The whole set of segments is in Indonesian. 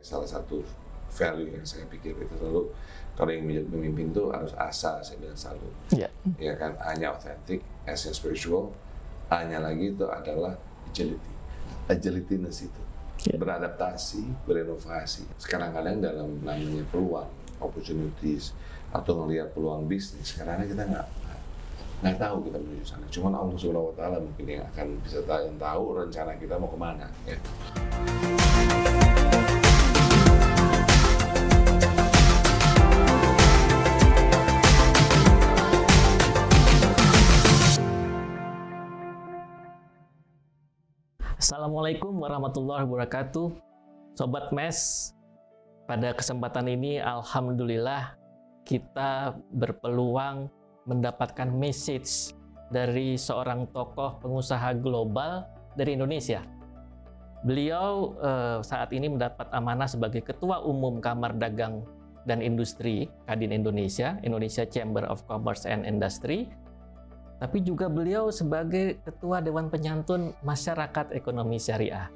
Salah satu value yang saya pikir itu selalu kalau yang menjadi pemimpin itu harus asa, saya bilang selalu. Iya. Ya kan, A-nya authentic, S-nya spiritual, A-nya lagi itu adalah agility. Agility-ness itu. Yeah. Beradaptasi, berinovasi. Kadang-kadang dalam namanya peluang, opportunities, atau melihat peluang bisnis, kadang-kadang kita nggak tahu kita menuju sana. Cuman Allah Subhanahu Wa Taala mungkin yang akan bisa tahu rencana kita mau kemana. Ya. Assalamualaikum warahmatullahi wabarakatuh. Sobat MES, pada kesempatan ini alhamdulillah kita berpeluang mendapatkan message dari seorang tokoh pengusaha global dari Indonesia. Beliau saat ini mendapat amanah sebagai Ketua Umum Kamar Dagang dan Industri Kadin Indonesia, Indonesia Chamber of Commerce and Industry. Tapi juga beliau sebagai Ketua Dewan Penyantun Masyarakat Ekonomi Syariah.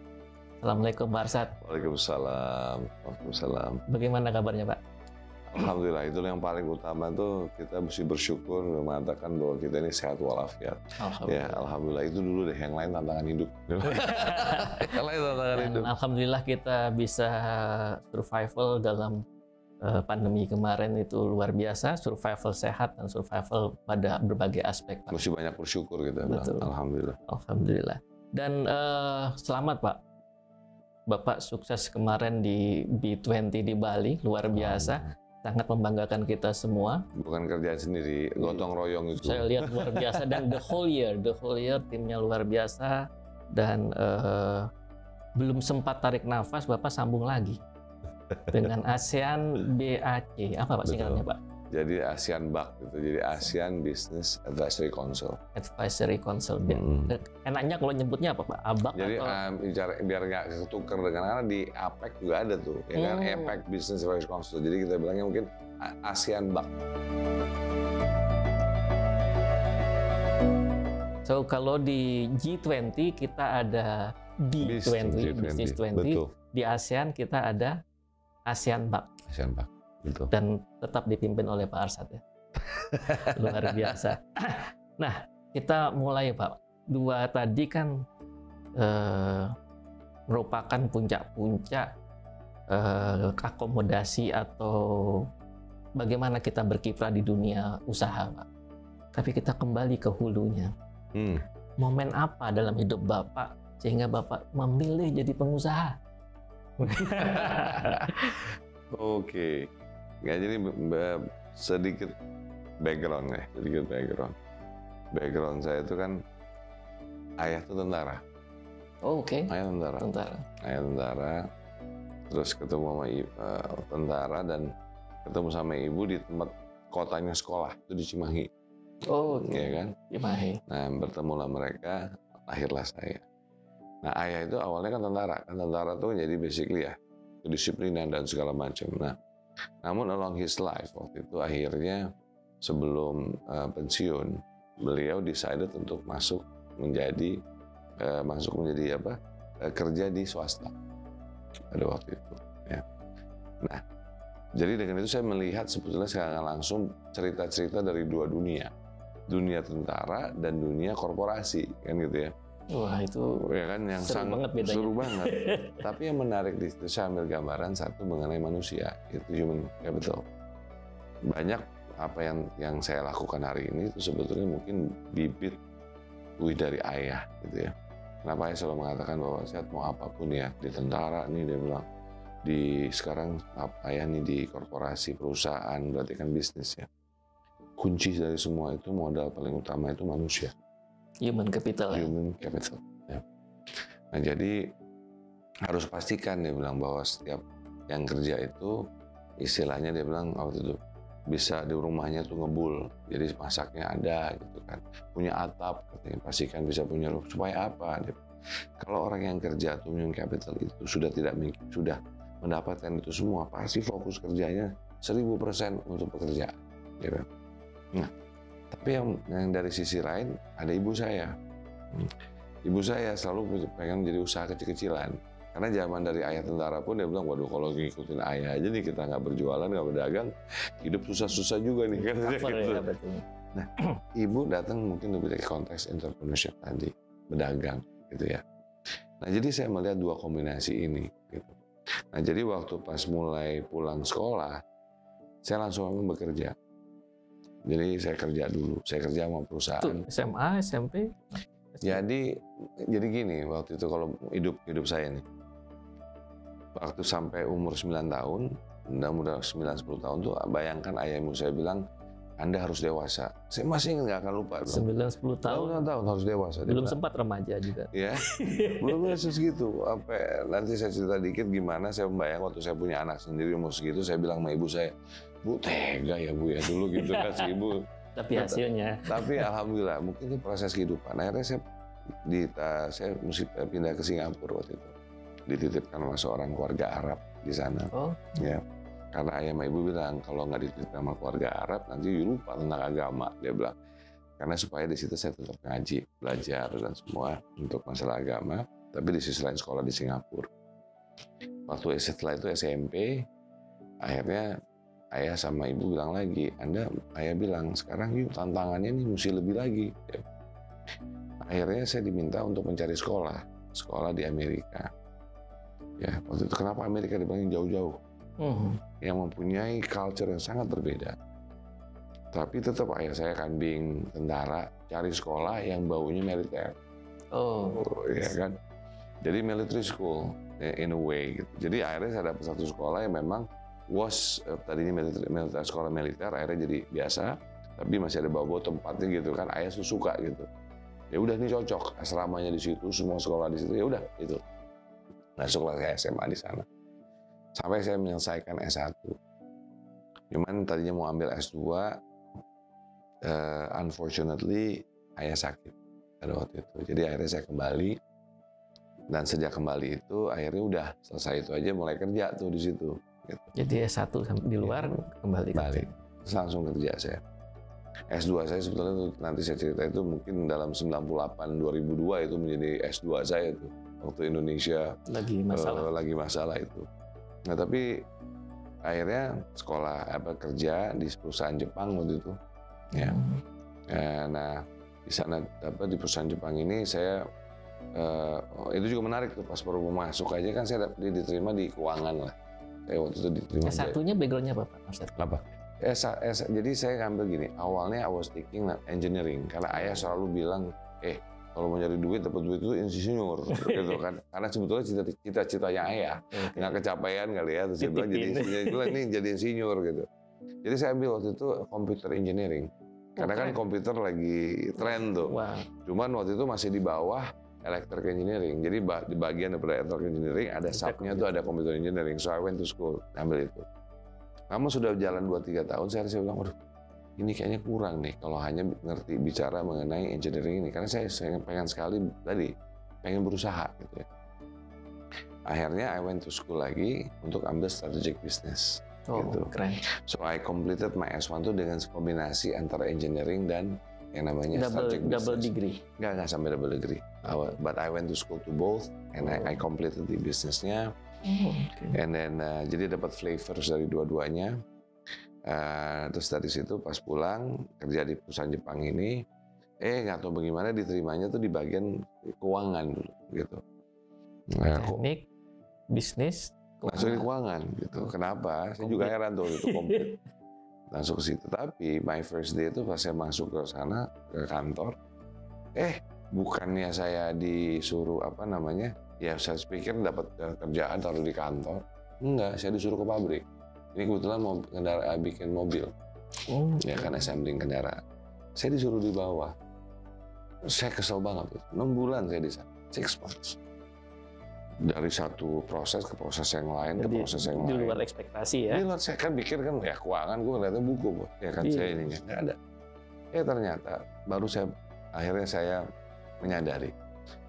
Assalamualaikum Pak Arsad. Waalaikumsalam. Waalaikumsalam. Bagaimana kabarnya Pak? Alhamdulillah, itu yang paling utama tuh kita mesti bersyukur mengatakan bahwa kita ini sehat walafiat. Alhamdulillah. Ya, alhamdulillah itu dulu deh, yang lain tantangan hidup. Yang lain tantangan hidup. Alhamdulillah kita bisa survival dalam pandemi kemarin itu luar biasa, survival sehat dan survival pada berbagai aspek Pak. Mesti banyak bersyukur kita. Betul. Alhamdulillah. Alhamdulillah. Dan selamat Pak. Bapak sukses kemarin di B20 di Bali, luar biasa. Sangat membanggakan kita semua. Bukan kerjaan sendiri, gotong royong itu. Saya lihat luar biasa dan the whole year timnya luar biasa dan belum sempat tarik nafas Bapak sambung lagi dengan ASEAN BAC. Apa Pak singkatannya Pak? Jadi ASEAN BAC itu, jadi ASEAN Business Advisory Council. Advisory Council. Enaknya kalau nyebutnya apa Pak? ABAC jadi atau? biar nggak ketukar dengan, karena di APEC juga ada tuh, ya kan, APEC Business Advisory Council. Jadi kita bilangnya mungkin ASEAN BAC. So kalau di G20 kita ada B20, Business 20. Betul. Di ASEAN kita ada ASEAN BAC. ASEAN BAC. Betul. Dan tetap dipimpin oleh Pak Arsad ya. Luar biasa. Nah, kita mulai Pak. Dua tadi kan merupakan puncak-puncak akomodasi atau bagaimana kita berkiprah di dunia usaha Pak. Tapi kita kembali ke hulunya. Momen apa dalam hidup Bapak sehingga Bapak memilih jadi pengusaha? Oke. Ya, jadi sedikit background ya, Background saya itu kan ayah itu tentara. Oh, oke. Ayah tentara. Ayah tentara. Terus ketemu sama tentara dan ketemu sama ibu di tempat kotanya sekolah itu di Cimahi. Oh, oke. Ya kan? Cimahi. Nah, bertemulah mereka, lahirlah saya. Nah, ayah itu awalnya kan tentara. Kan tentara tuh jadi basically ya kedisiplinan dan segala macam. Nah, namun along his life waktu itu akhirnya sebelum pensiun, beliau decided untuk masuk menjadi kerja di swasta pada waktu itu. Ya. Nah, jadi dengan itu saya melihat sebetulnya sekarang langsung cerita-cerita dari dua dunia tentara dan dunia korporasi, kan gitu ya. Wah, itu ya kan, yang seru banget bedanya. Seru banget. Tapi yang menarik di situ saya ambil gambaran satu mengenai manusia, itu human capital. Banyak apa yang saya lakukan hari ini itu sebetulnya mungkin bibit dari ayah gitu ya. Kenapa ayah selalu mengatakan bahwa saya mau apapun ya, di tentara nih dia bilang, sekarang ayah nih di korporasi perusahaan, berarti kan bisnis ya. Kunci dari semua itu, modal paling utama itu manusia. Human capital. Human capital. Ya. Nah, jadi harus pastikan dia bilang bahwa setiap yang kerja itu istilahnya dia bilang waktu itu bisa di rumahnya tuh ngebul, jadi masaknya ada gitu kan, punya atap, katanya pastikan bisa punya rumah. Supaya apa? Kalau orang yang kerja tuh human capital itu sudah mendapatkan itu semua, pasti fokus kerjanya 1000% untuk pekerjaan. Gitu. Nah, tapi yang dari sisi lain ada ibu saya. Ibu saya selalu pengen jadi usaha kecil-kecilan. Karena zaman dari ayah tentara pun dia bilang, waduh kalau ngikutin ayah aja nih kita nggak berjualan, nggak berdagang, hidup susah-susah juga nih. Katanya Cover gitu. ya, betul. Nah, ibu datang mungkin lebih dari konteks entrepreneurship tadi, berdagang gitu ya. Nah, jadi saya melihat dua kombinasi ini gitu. Nah, jadi waktu pas mulai pulang sekolah, saya langsung bekerja. Jadi saya kerja dulu, saya kerja sama perusahaan. Itu SMA, SMP? Jadi gini, waktu itu kalau hidup saya nih, waktu sampai umur 9 tahun, udah 9-10 tahun tuh, bayangkan ayah ibu saya bilang, Anda harus dewasa. Saya masih nggak akan lupa. 9-10 tahun. 9 tahun harus dewasa. Belum sempat remaja juga. Ya, belum segitu. Nanti saya cerita dikit gimana saya membayang waktu saya punya anak sendiri umur segitu, saya bilang sama ibu saya, Bu tega ya Bu ya dulu gitu kan si ibu. Tapi hasilnya. Tapi alhamdulillah mungkin itu proses kehidupan. Akhirnya saya mesti pindah ke Singapura waktu itu. Dititipkan sama seorang keluarga Arab di sana. Oh. Ya. Karena ayah sama ibu bilang kalau nggak dititipkan sama keluarga Arab nanti lupa tentang agama, dia bilang. Karena supaya di situ saya tetap ngaji, belajar dan semua untuk masalah agama. Tapi di sisi lain sekolah di Singapura. Waktu setelah itu SMP, akhirnya ayah sama ibu bilang lagi, ayah bilang sekarang yuk tantangannya nih mesti lebih lagi. Akhirnya saya diminta untuk mencari sekolah di Amerika. Ya, waktu itu kenapa Amerika dibanding jauh-jauh? Yang mempunyai culture yang sangat berbeda. Tapi tetap ayah saya kambing tentara, cari sekolah yang baunya militer. Ya kan? Jadi military school in a way gitu. Jadi akhirnya saya dapat satu sekolah yang memang tadinya sekolah militer, akhirnya jadi biasa, tapi masih ada bau-bau tempatnya gitu kan. Ayah suka gitu. Ya udah ini cocok, asramanya di situ, semua sekolah di situ. Ya udah itu. Masuklah ke SMA di sana. Sampai saya menyelesaikan S1. Cuman tadinya mau ambil S2, unfortunately ayah sakit pada waktu itu. Jadi akhirnya saya kembali, dan sejak kembali itu akhirnya udah selesai itu aja, mulai kerja tuh di situ. Gitu. Jadi S1 di luar kembali. Terus langsung kerja saya. S2 saya sebetulnya nanti saya cerita itu mungkin dalam 98-2002 itu menjadi S2 saya tuh. Waktu Indonesia lagi masalah itu. Nah tapi akhirnya kerja di perusahaan Jepang waktu itu. Ya. Nah di sana di perusahaan Jepang ini saya itu juga menarik tuh, pas baru masuk aja kan saya diterima di keuangan lah. Saya waktu itu diterima. S1-nya background-nya apa Pak? Apa? Jadi saya ngambil gini, awalnya I was thinking engineering karena ayah selalu bilang, kalau mau nyari duit, dapat duit itu insinyur, gitu kan. Karena sebetulnya cita-citanya ayah nggak kecapaian kali ya, terus dia bilang jadi insinyur gitu. Jadi saya ambil waktu itu computer engineering, karena kan komputer lagi tren tuh. Wow. Cuman waktu itu masih di bawah electric engineering. Jadi di bagian daripada electric engineering ada subnya tuh ada computer engineering. So I went to school, ambil itu. Namun sudah jalan 2-3 tahun, saya bilang, waduh, ini kayaknya kurang nih kalau hanya ngerti bicara mengenai engineering ini. Karena saya pengen sekali pengen berusaha gitu ya. Akhirnya I went to school lagi untuk ambil strategic business. Gitu. Keren. So I completed my S1 tuh dengan kombinasi antara engineering dan yang namanya strategic business. Double degree? Nggak sampai double degree. But I went to school to both and I completed the businessnya. And then jadi dapat flavors dari dua-duanya. Terus dari situ pas pulang kerja di perusahaan Jepang ini, nggak tahu bagaimana diterimanya tuh di bagian keuangan dulu gitu. Teknik, bisnis, langsung di keuangan gitu. Kenapa? Saya juga heran tuh itu komplit. Langsung ke situ. Tapi my first day itu pas saya masuk ke sana ke kantor, bukannya saya disuruh ya saya pikir dapat kerjaan taruh di kantor. Enggak, saya disuruh ke pabrik. Ini kebetulan mau bikin mobil. Ya kan assembling kendaraan. Saya disuruh di bawah. Saya kesel banget. 6 bulan saya di sana. 6 months. Dari satu proses ke proses yang lain, ke proses yang lain. Di luar ekspektasi ya? Di luar, saya kan pikir kan ya keuangan, gue ngeliatnya buku. Ya kan saya ininya, nggak ada. Ternyata akhirnya saya menyadari.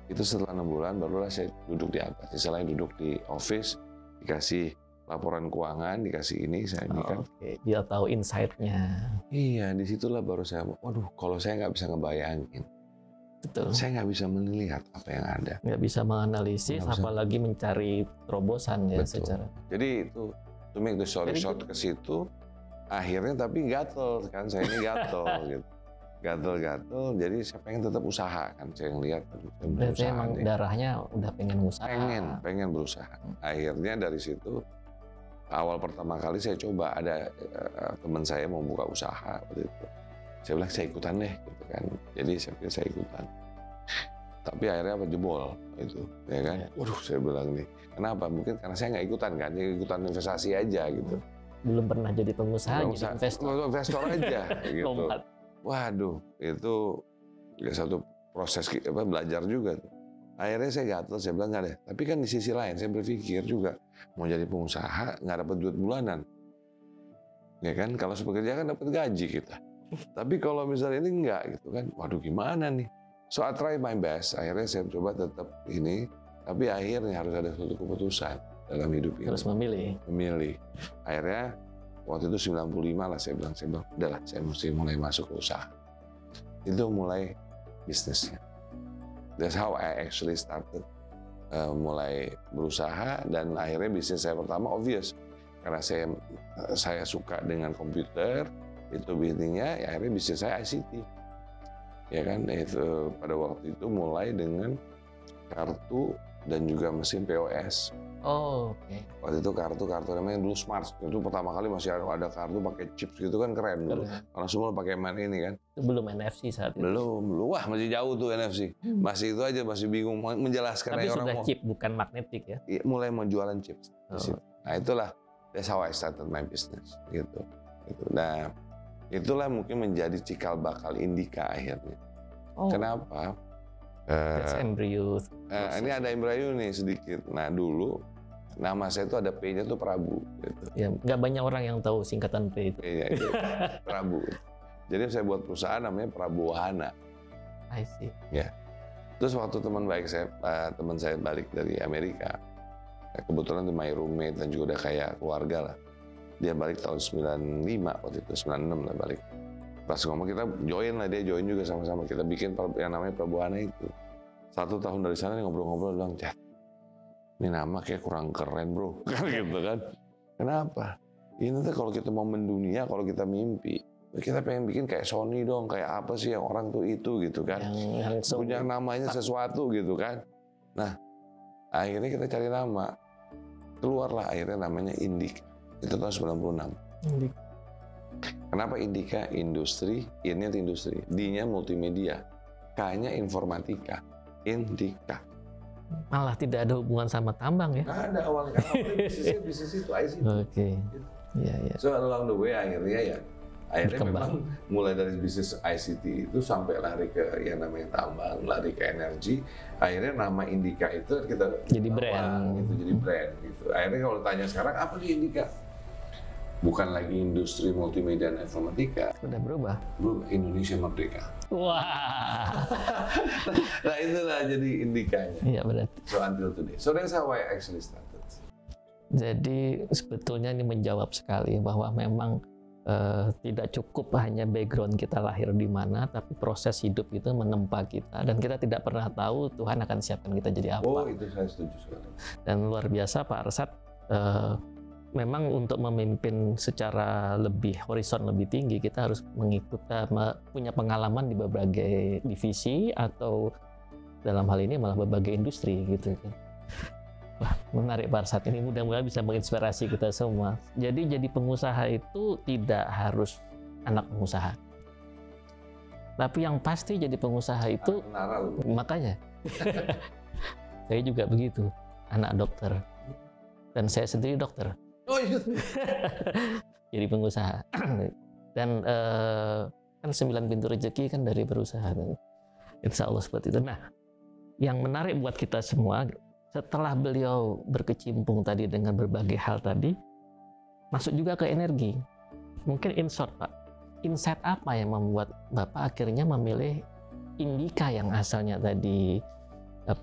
Itu setelah 6 bulan barulah saya duduk di atas. Selain duduk di office, dikasih laporan keuangan, dikasih ini, saya ini kan. Dia tahu insight-nya. Iya, disitulah baru saya, waduh, kalau saya nggak bisa ngebayangin Betul. Saya nggak bisa melihat apa yang ada. Nggak bisa menganalisis, Nggak bisa. apalagi mencari terobosan ya Betul. secara. Jadi itu, to make the story Jadi short, ke situ akhirnya tapi gatel kan, saya ini gatel gitu. Gatel-gatel, jadi saya pengen tetap usaha kan, saya ngeliat Berarti emang darahnya udah pengen usaha. pengen berusaha. Akhirnya dari situ awal pertama kali saya coba, ada teman saya mau buka usaha waktu itu. Saya bilang saya ikutan deh gitu kan. Jadi saya pikir saya ikutan. Tapi akhirnya apa, jebol itu, ya kan? Waduh, saya bilang nih, kenapa? Mungkin karena saya nggak ikutan kan, ya ikutan investasi aja gitu. Belum pernah jadi pengusaha, Belum jadi investor. investor aja gitu. Lompat. Waduh, itu ya satu proses belajar juga tuh. Akhirnya saya gatel, saya bilang nggak deh. Tapi kan di sisi lain saya berpikir juga, mau jadi pengusaha nggak dapat duit bulanan. Ya kan, kalau sepekerja kan dapat gaji kita. Tapi kalau misalnya ini enggak gitu kan, waduh gimana nih. So I try my best, akhirnya saya coba tetap ini, tapi akhirnya harus ada suatu keputusan dalam hidup ini. Harus memilih. Akhirnya waktu itu 95 lah saya bilang udahlah saya mesti mulai masuk ke usaha. Itu mulai bisnisnya. That's how I actually started, mulai berusaha, dan akhirnya bisnis saya pertama obvious karena saya suka dengan komputer, itu bisnisnya, ya akhirnya bisnis saya ICT. Ya kan, itu pada waktu itu mulai dengan kartu dan juga mesin POS. Oh, oke. Waktu itu kartu namanya dulu Smart. Itu pertama kali masih ada kartu pakai chips gitu kan, keren dulu. Karena semua pakai main ini kan. Itu belum NFC saat itu. Belum. Wah, masih jauh tuh NFC. Masih itu aja, masih bingung menjelaskan. Tapi orang sudah chip, bukan magnetik ya? Mulai mau jualan chips. Oh. Nah itulah, that's how I started my business. Gitu. Nah, itulah mungkin menjadi cikal bakal Indika akhirnya. Oh. Kenapa? That's embryo. Ini ada embryo nih sedikit. Nah dulu nama saya itu ada P-nya tuh Prabu. Gitu. Ya, nggak banyak orang yang tahu singkatan P itu. P-nya itu Prabu. Jadi saya buat perusahaan namanya Prabu Wahana. I see. Ya. Terus waktu teman saya balik dari Amerika, kebetulan itu my roommate dan juga udah kayak keluarga lah. Dia balik tahun 95 waktu itu, 96 lah balik. Pas ngomong kita join lah, dia join juga sama-sama. Kita bikin yang namanya Prabu Wahana itu. 1 tahun dari sana ngobrol-ngobrol, bilang, Chat, ini nama kayak kurang keren bro, gitu kan. Kenapa? Ini tuh kalau kita mau mendunia, kalau kita mimpi, kita pengen bikin kayak Sony dong, kayak apa sih yang orang tuh itu gitu kan. Yang punya namanya sesuatu gitu kan. Nah, akhirnya kita cari nama. Keluarlah akhirnya namanya Indika. Itu tahun 96. Indika. Kenapa Indika? Industri, I-nya itu industri, D-nya multimedia, K-nya informatika, Indika. Malah tidak ada hubungan sama tambang ya? Nggak ada awalnya, karena bisnis itu ICT. Oke. Iya. So along the way akhirnya Berkembang. memang mulai dari bisnis ICT itu sampai lari ke yang namanya tambang, lari ke energi. Akhirnya nama Indika itu kita jadi brand. Gitu, jadi brand gitu. Akhirnya kalau tanya sekarang apa nih Indika? Bukan lagi industri multimedia dan informatika. Sudah berubah. Indonesia Merdeka. Wah. Nah itulah jadi Indikanya. Iya berarti. So until today. So that's how I actually started. Jadi sebetulnya ini menjawab sekali bahwa memang tidak cukup hanya background kita lahir di mana, tapi proses hidup itu menempa kita dan kita tidak pernah tahu Tuhan akan siapkan kita jadi apa. Oh itu saya setuju sekali. Dan luar biasa Pak Arsad, memang untuk memimpin secara lebih horizon lebih tinggi kita harus punya pengalaman di berbagai divisi atau dalam hal ini malah berbagai industri gitu kan. Wah, menarik Pak Arsad ini, mudah-mudahan bisa menginspirasi kita semua. Jadi pengusaha itu tidak harus anak pengusaha. Tapi yang pasti jadi pengusaha itu makanya saya juga begitu, anak dokter. Dan saya sendiri dokter. Oh iya. Jadi pengusaha. Dan kan 9 pintu rezeki kan dari berusaha. Insya Allah seperti itu. Nah, yang menarik buat kita semua, setelah beliau berkecimpung tadi dengan berbagai hal tadi, masuk juga ke energi. Mungkin in short Pak, insight apa yang membuat Bapak akhirnya memilih Indika yang asalnya tadi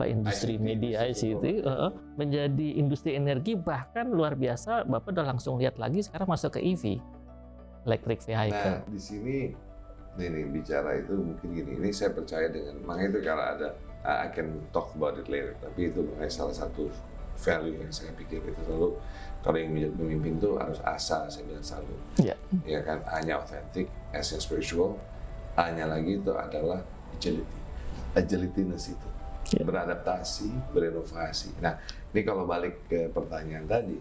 industri media ICT menjadi industri energi, bahkan luar biasa Bapak udah langsung lihat lagi sekarang masuk ke EV, electric vehicle. Nah di sini nih bicara itu mungkin gini, ini saya percaya dengan, makanya itu kalau ada, I can talk about it later, tapi itu salah satu value yang saya pikir itu selalu, kalau yang menjadi pemimpin itu harus asa, saya bilang selalu. Iya. Ya kan, A-nya authentic, S-nya spiritual, A-nya lagi itu adalah agility. Agility-ness itu. Yeah. Beradaptasi, berinovasi. Nah, ini kalau balik ke pertanyaan tadi,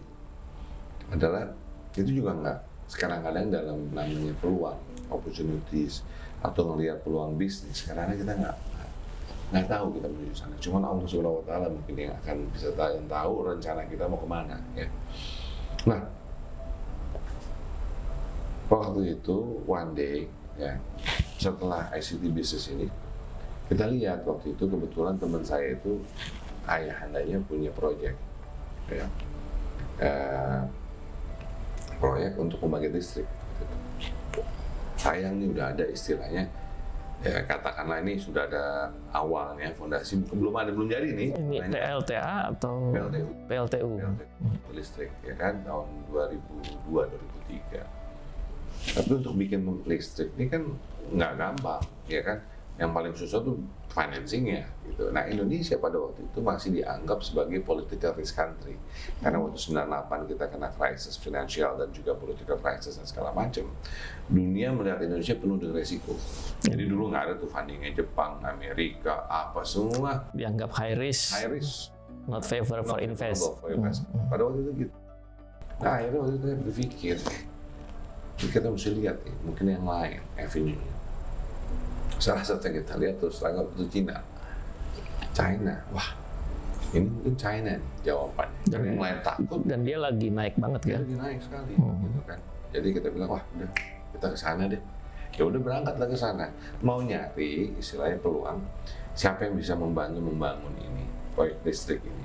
adalah itu juga nggak, kadang-kadang dalam namanya peluang, opportunities, atau ngelihat peluang bisnis, karena kita nggak tahu kita menuju sana. Cuman Allah Subhanahu Wa Taala mungkin yang akan bisa tahu rencana kita mau kemana. Ya. Nah, waktu itu one day, ya, setelah ICT business ini, kita lihat waktu itu kebetulan teman saya itu ayahandanya punya proyek, ya, proyek untuk pembangkit listrik. Sayang nih udah ada istilahnya, ya katakanlah ini sudah ada awalnya fondasi, belum jadi nih. Ini PLTA atau PLTU? Listrik, ya kan, tahun 2002-2003. Tapi untuk bikin listrik ini kan nggak gampang, ya kan. Yang paling susah tuh financingnya, gitu. Nah, Indonesia pada waktu itu masih dianggap sebagai political risk country, karena waktu 98 kita kena krisis finansial dan juga political crisis dan segala macam. Dunia melihat Indonesia penuh dengan resiko. Jadi dulu nggak ada tuh fundingnya Jepang, Amerika, apa semua dianggap high risk, not favor for investment. Pada waktu itu gitu. Nah, akhirnya waktu itu saya berpikir, kita mesti lihat nih, mungkin yang lain avenue-nya. Salah satu yang kita lihat terus terang itu China. Wah, ini mungkin China nih jawabannya. Dan yang lain takut. Dan dia lagi naik banget kan? Dia lagi naik sekali, gitu kan. Jadi kita bilang, wah, udah kita ke sana deh. Ya udah berangkatlah ke sana. Mau nyari istilahnya peluang siapa yang bisa membantu membangun ini proyek listrik ini.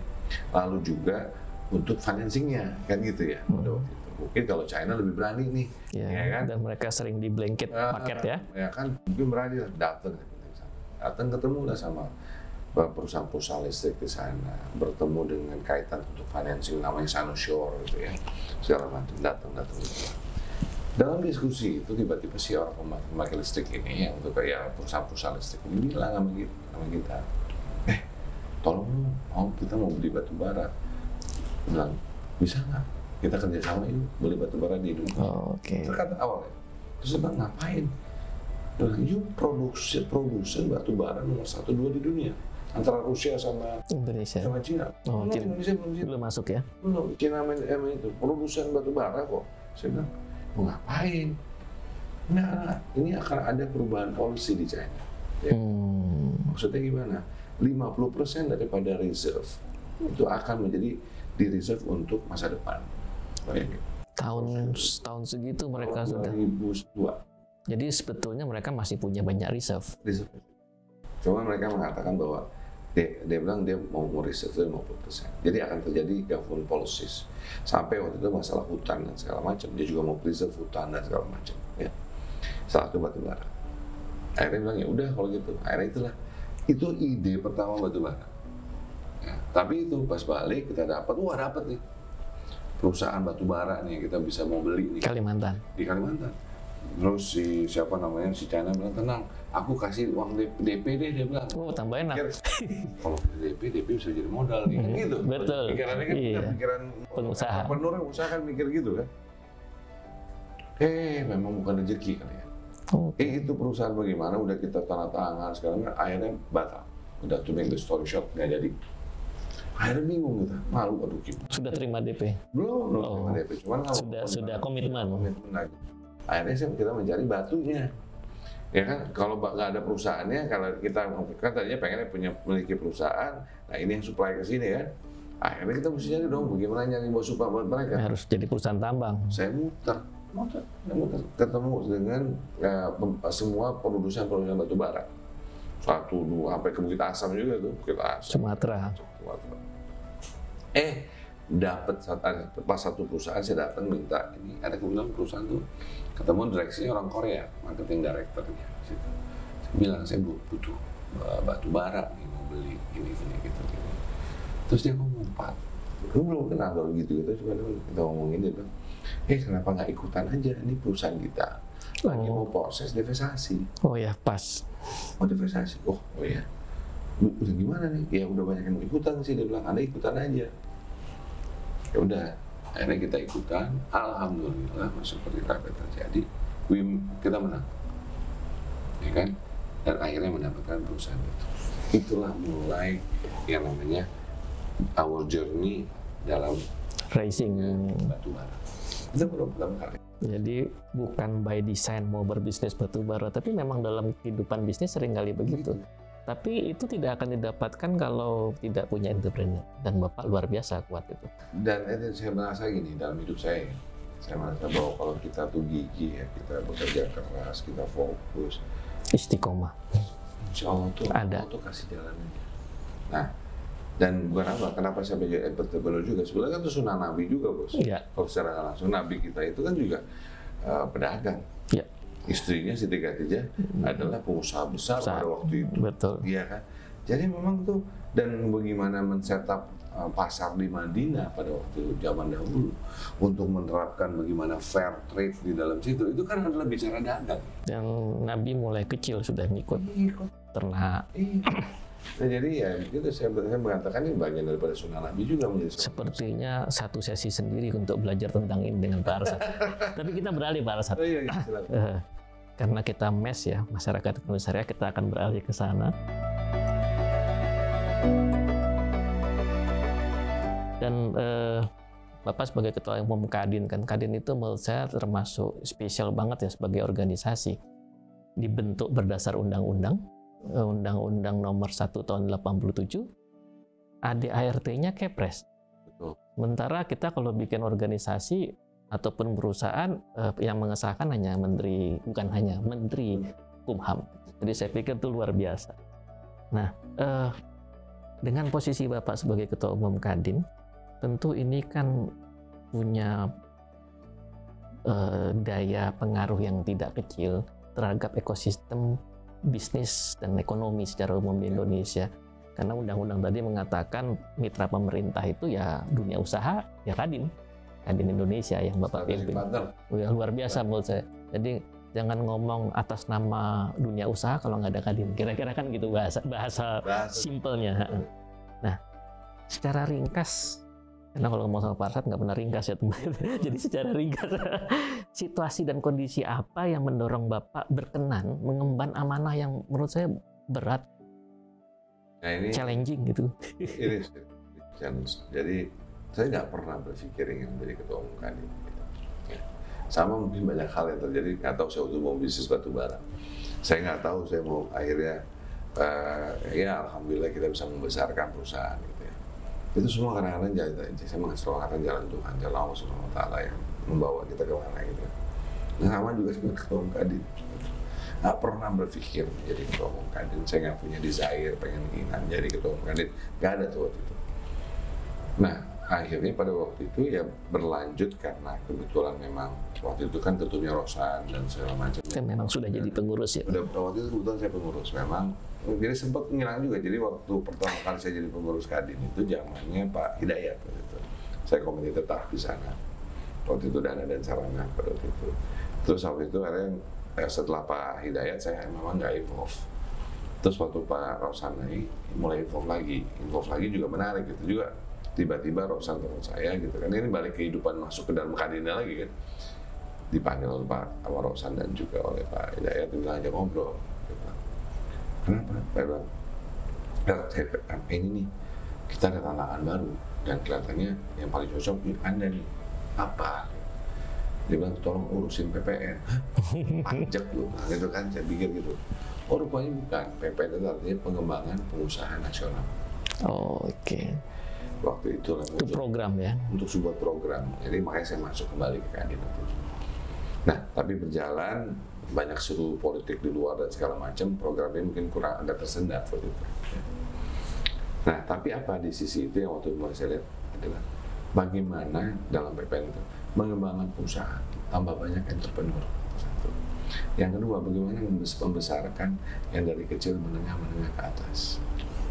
Lalu juga untuk financingnya, kan gitu ya. Pada waktu itu. Mungkin kalau China lebih berani nih, ya kan? Dan mereka sering di blanket paket ya. Ya kan, mungkin berani datang ketemu lah sama perusahaan-perusahaan listrik di sana, bertemu dengan kaitan untuk financing namanya Sinosure gitu ya, segala macam datang. Dalam diskusi itu tiba-tiba si orang pemakai listrik ini yang untuk kayak perusahaan-perusahaan listrik ini bilang sama kita, tolong mau kita mau beli batu bara, bilang bisa nggak? Kita kerjasama ini beli batu bara di Indonesia. Terkata awalnya, terus bilang ngapain? You produsen batu bara nomor 1-2 di dunia antara Rusia sama Indonesia, sama Cina. Indonesia belum masuk ya? Belum. Cina itu produsen batu bara kok. Saya bilang mau ngapain? Nah, ini akan ada perubahan policy di China. Ya. Maksudnya gimana? 50% daripada reserve itu akan menjadi di reserve untuk masa depan. Tahun segitu mereka sudah 2002. Jadi sebetulnya mereka masih punya banyak reserve. Cuma mereka mengatakan bahwa dia bilang dia mau reserve 50%. Jadi akan terjadi government policies. Sampai waktu itu masalah hutan dan segala macam. Dia juga mau preserve hutan dan segala macam. Ya. Salah satu batu bara. Akhirnya bilang ya udah kalau gitu. Akhirnya itu ide pertama batu bara. Ya, tapi itu pas balik kita dapat nih perusahaan batu bara nih kita bisa mau beli nih di Kalimantan. Terus si China bilang tenang, aku kasih uang DP deh, dia bilang. Oh, tambah enak. Kalau DP bisa jadi modal nih, kan gitu. Betul. Pikirannya kan pikiran pengusaha. Usaha kan mikir gitu kan. Memang bukan rezeki kali ya. Itu perusahaan bagaimana? Udah kita tanda tangan sekarang akhirnya batal. Udah to make the story short nggak jadi. Akhirnya bingung kita, malu aduh gimana. Sudah terima DP? Belum terima DP, cuman sudah komitmen lagi. Akhirnya kita mencari batunya. Ya kan, kalau nggak ada perusahaannya, kalau kita kan tadinya pengennya memiliki perusahaan, nah ini yang supply ke sini kan. Akhirnya kita mesti nyari dong, bagaimana nyari bos supply buat mereka. Harus jadi perusahaan tambang. Saya muter, ketemu dengan semua produsen batu bara. 1, 2, sampai ke Bukit Asam juga tuh, Bukit Asam. Sumatera. Dapat pas satu perusahaan saya datang minta ini ada kebetulan perusahaan tuh ketemu direksinya orang Korea, marketing directornya situ. Saya bilang saya butuh batu bara nih mau beli ini gitu. Terus dia ngomong Pak, lu belum kenal kalau gitu cuma kita ngomongin dia bilang kenapa nggak ikutan aja, ini perusahaan kita lagi mau proses divestasi. Oh ya, pas. Oh divestasi, oh ya, udah gimana nih? Ya udah banyak yang ikutan sih, dia bilang, Anda ikutan aja. Ya udah, akhirnya kita ikutan, alhamdulillah seperti apa yang terjadi, kita menang, ya kan? Dan akhirnya mendapatkan perusahaan itu. Itulah mulai yang namanya our journey dalam Racing batu bara. Itu baru pertama kali. Jadi bukan by design mau berbisnis batu bara, tapi memang dalam kehidupan bisnis seringkali begitu. Tapi itu tidak akan didapatkan kalau tidak punya entrepreneur. Dan Bapak luar biasa kuat itu. Dan saya merasa gini dalam hidup saya merasa bahwa kalau kita tuh gigih ya, kita bekerja keras, kita fokus, istiqomah. Insya Allah tuh ada. Allah tuh kasih jalannya. Nah, dan kenapa saya menjadi entrepreneur juga? Sebenarnya kan itu sunnah Nabi juga, Bos. Iya. Kalau secara langsung Nabi kita itu kan juga pedagang. Iya. Istrinya Siti Khadijah adalah pengusaha besar pada waktu itu. Betul. Iya kan? Jadi memang tuh, dan bagaimana men-setup pasar di Madinah pada waktu zaman dahulu untuk menerapkan bagaimana fair trade di dalam situ, itu kan adalah bicara dagang. Yang Nabi mulai kecil sudah ngikut ternak. Nah, jadi ya itu saya mengatakan ini bagian daripada sunnah Nabi juga menjadi. Sepertinya satu sesi sendiri untuk belajar tentang ini dengan Pak Arsad. Tapi kita beralih Pak Arsad. Oh, iya, silakan. Karena kita MES ya, masyarakat ekonomi syariah, kita akan beralih ke sana. Dan Bapak sebagai Ketua Umum Kadin, kan Kadin itu menurut saya termasuk spesial banget ya sebagai organisasi. Dibentuk berdasar undang-undang nomor 1 tahun 87, ADART-nya Kepres. Betul. Sementara kita kalau bikin organisasi ataupun perusahaan yang mengesahkan hanya Menteri Kumham. Jadi saya pikir itu luar biasa. Nah, dengan posisi Bapak sebagai Ketua Umum Kadin, tentu ini kan punya daya pengaruh yang tidak kecil terhadap ekosistem bisnis dan ekonomi secara umum di Indonesia. Karena undang-undang tadi mengatakan mitra pemerintah itu ya dunia usaha, ya Kadin Indonesia yang Bapak pimpin. Ya, luar biasa menurut saya. Jadi jangan ngomong atas nama dunia usaha kalau nggak ada Kadin. Kira-kira kan gitu bahasa simpelnya. Nah, secara ringkas, karena kalau ngomong sama Pak Arsad nggak pernah ringkas ya teman. Jadi secara ringkas, situasi dan kondisi apa yang mendorong Bapak berkenan mengemban amanah yang menurut saya berat, challenging gitu. Ini challenge. Jadi saya nggak pernah berpikir ingin menjadi Ketua Umum Kadin. Ya. Sama mungkin banyak hal yang terjadi. Nggak tahu saya untuk mau bisnis batu bara. Saya nggak tahu saya mau akhirnya ya alhamdulillah kita bisa membesarkan perusahaan gitu ya. Itu semua kadang-kadang saya mengesahkan jalan Tuhan, jalan Allah Subhanahu Wa Taala yang membawa kita ke mana gitu. Nah, sama juga sebagai Ketua Umum Kadin. Nggak pernah berpikir menjadi Ketua Umum Kadin. Saya nggak punya desire pengen ingin jadi Ketua Umum Kadin. Nggak ada tuh waktu itu. Nah, akhirnya pada waktu itu ya berlanjut karena kebetulan memang waktu itu kan ketumnya Rosan dan segala macam. Kan memang sudah jadi pengurus ya. Udah waktu itu kebetulan saya pengurus memang. Jadi sempat ngilang juga. Jadi waktu pertama kali saya jadi pengurus Kadin itu zamannya Pak Hidayat waktu itu. Saya komite tetap di sana. Waktu itu dana dan sarana pada waktu itu. Terus waktu itu akhirnya setelah Pak Hidayat saya memang nggak involve. Terus waktu Pak Rosan naik mulai involve lagi juga menarik gitu juga. Tiba-tiba Rosan telepon saya gitu kan, ini balik kehidupan masuk ke dalam Kadinnya lagi kan, dipanggil oleh Pak Rosan dan juga oleh Pak Hidayat, dibilang aja ngobrol gitu. Kenapa? Saya bilang ini nih kita ada tantangan baru dan kelihatannya yang paling cocok Anda nih apa? Dia bilang tolong urusin PPN. Pajak lu, nah, gitu kan saya pikir gitu. Oh rupanya bukan, PPN itu artinya pengembangan pengusaha nasional. Oh, oke. Waktu itu program ya, untuk sebuah program, jadi makanya saya masuk kembali ke Kadin. Nah, tapi berjalan banyak suhu politik di luar dan segala macam, programnya mungkin kurang agak tersendat waktu itu. Nah, tapi apa di sisi itu yang waktu itu saya lihat adalah bagaimana dalam PPN itu mengembangkan perusahaan, tambah banyak entrepreneur. Satu. Yang kedua, bagaimana membesarkan yang dari kecil menengah ke atas.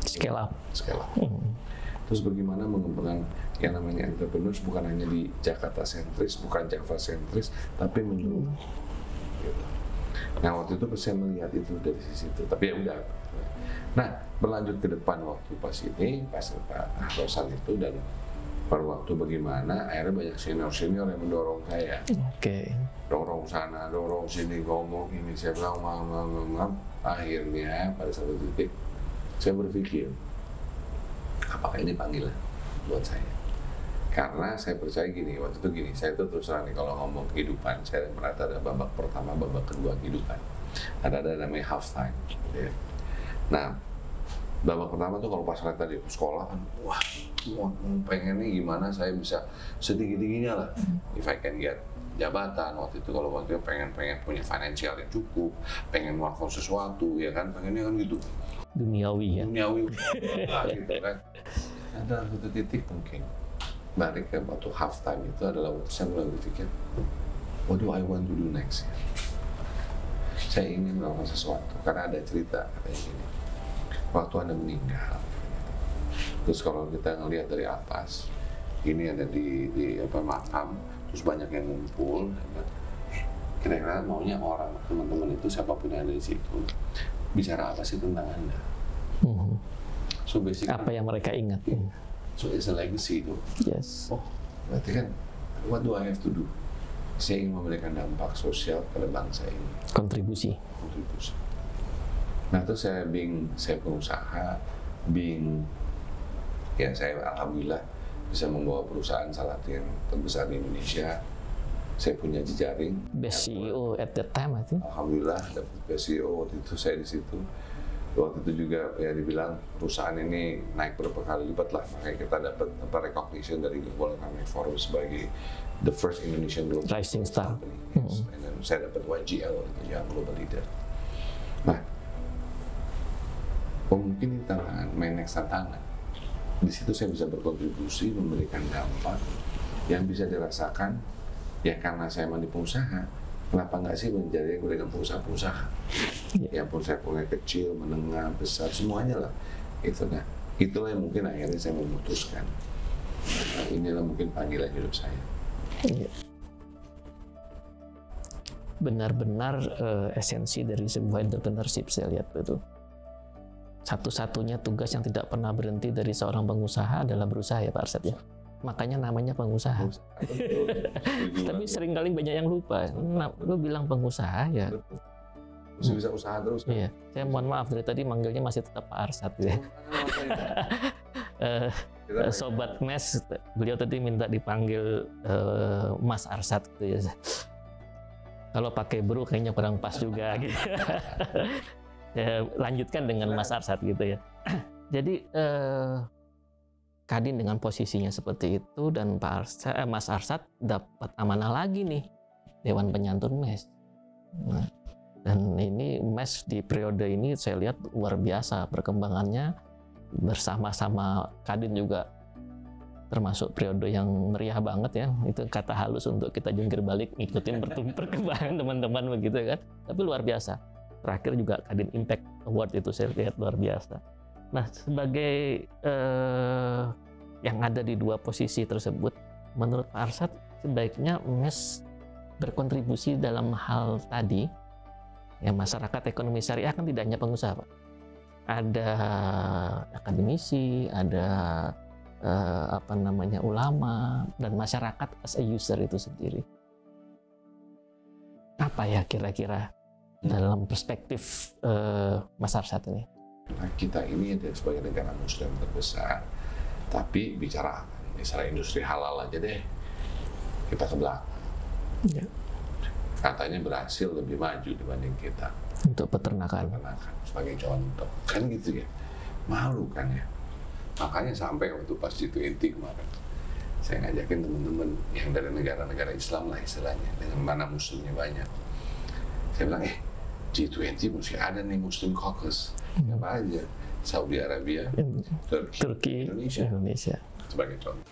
Scale up. Terus bagaimana mengembangkan yang namanya entrepreneurs bukan hanya di Jakarta sentris, bukan Java sentris, tapi menyeluruh. gitu. Nah waktu itu saya melihat itu dari sisi itu, tapi ya udah. Nah berlanjut ke depan waktu pas Pak Rosan itu, dan pada waktu bagaimana akhirnya banyak senior yang mendorong saya. Dorong sana, dorong sini, ngomong ini, saya bilang maaf. Akhirnya pada satu titik saya berpikir, apakah ini panggilan buat saya? Karena saya percaya gini, waktu itu gini, saya itu terus terang nih kalau ngomong kehidupan, saya merasa ada babak pertama, babak kedua kehidupan. Ada namanya half time. Gitu ya. Nah, babak pertama tuh kalau pas saya tadi sekolah kan, wah, pengennya gimana saya bisa setinggi-tingginya lah, if I can get jabatan. Waktu itu kalau waktu itu pengen punya financial yang cukup, pengen melakukan sesuatu, ya kan, pengennya kan gitu. Duniawi ya. Duniawi, gitu kan. Ada satu titik mungkin balik ke waktu half time itu adalah waktu saya mulai berpikir, what do I want to do next? Saya ingin melakukan sesuatu karena ada cerita katanya gini, waktu Anda meninggal, terus kalau kita ngelihat dari atas, ini ada di makam, terus banyak yang ngumpul, kira-kira maunya orang teman-teman itu siapapun yang ada di situ bicara apa sih tentang Anda? So basically, apa yang mereka ingat? So it's a legacy itu. Yes. Oh, berarti kan, what do I have to do? Saya ingin memberikan dampak sosial pada bangsa ini. Kontribusi. Nah, terus saya pengusaha, ya saya alhamdulillah bisa membawa perusahaan salah satu yang terbesar di Indonesia. Saya punya jejaring. Best CEO at that time, I think. Alhamdulillah dapat best CEO waktu itu, saya di situ. Waktu itu juga ya dibilang perusahaan ini naik berapa kali lipat lah, makanya kita dapat recognition dari Global Economic Forum sebagai the first Indonesian global rising star company. Yes. Dan saya dapat YGL itu yang global leader. Nah, mungkin ini tantangan, next tantangan. Di situ saya bisa berkontribusi, memberikan dampak yang bisa dirasakan. Ya karena saya mandi pengusaha, kenapa nggak sih menjadi dengan pengusaha-pengusaha? Ya pun saya punya kecil, menengah, besar, semuanya lah. Nah, itulah yang mungkin akhirnya saya memutuskan. Nah, inilah mungkin panggilan hidup saya. Benar-benar esensi dari sebuah entrepreneurship saya lihat itu. Satu-satunya tugas yang tidak pernah berhenti dari seorang pengusaha adalah berusaha ya Pak Arsyad ya. Makanya namanya pengusaha. Tapi seringkali banyak yang lupa. Lu bilang pengusaha ya. Bisa usaha terus kan? Iya. Saya mohon maaf dari tadi manggilnya masih tetap Pak Arsyad ya. Sobat Mes, beliau tadi minta dipanggil Mas Arsyad gitu ya. Kalau pakai bro kayaknya kurang pas juga gitu. Ya, lanjutkan dengan Mas Arsyad gitu ya. Jadi Kadin dengan posisinya seperti itu dan Mas Arsyad dapat amanah lagi nih Dewan Penyantun Mes. Nah, dan ini Mes di periode ini saya lihat luar biasa perkembangannya, bersama-sama Kadin juga termasuk periode yang meriah banget ya. Itu kata halus untuk kita jungkir balik ngikutin perkembangan teman-teman begitu kan. Tapi luar biasa. Terakhir juga Kadin Impact Award itu saya lihat luar biasa. Nah, sebagai yang ada di dua posisi tersebut, menurut Pak Arsyad sebaiknya Mes berkontribusi dalam hal tadi, ya masyarakat ekonomi syariah kan tidak hanya pengusaha Pak. Ada akademisi, ada ulama, dan masyarakat as a user itu sendiri. Apa ya kira-kira dalam perspektif Mas Arsyad ini? Kita ini sebagai negara muslim terbesar, tapi bicara industri halal aja deh, kita ke belakang. Ya. Katanya berhasil lebih maju dibanding kita. Untuk peternakan sebagai contoh, kan gitu ya. Malu kan ya. Makanya sampai waktu pas G20 kemarin, saya ngajakin teman-teman yang dari negara-negara Islam lah istilahnya, dengan mana muslimnya banyak. Saya bilang, G20 mesti ada nih Muslim Caucus. Apa aja? Saudi Arabia, Turki, Indonesia sebagai contoh.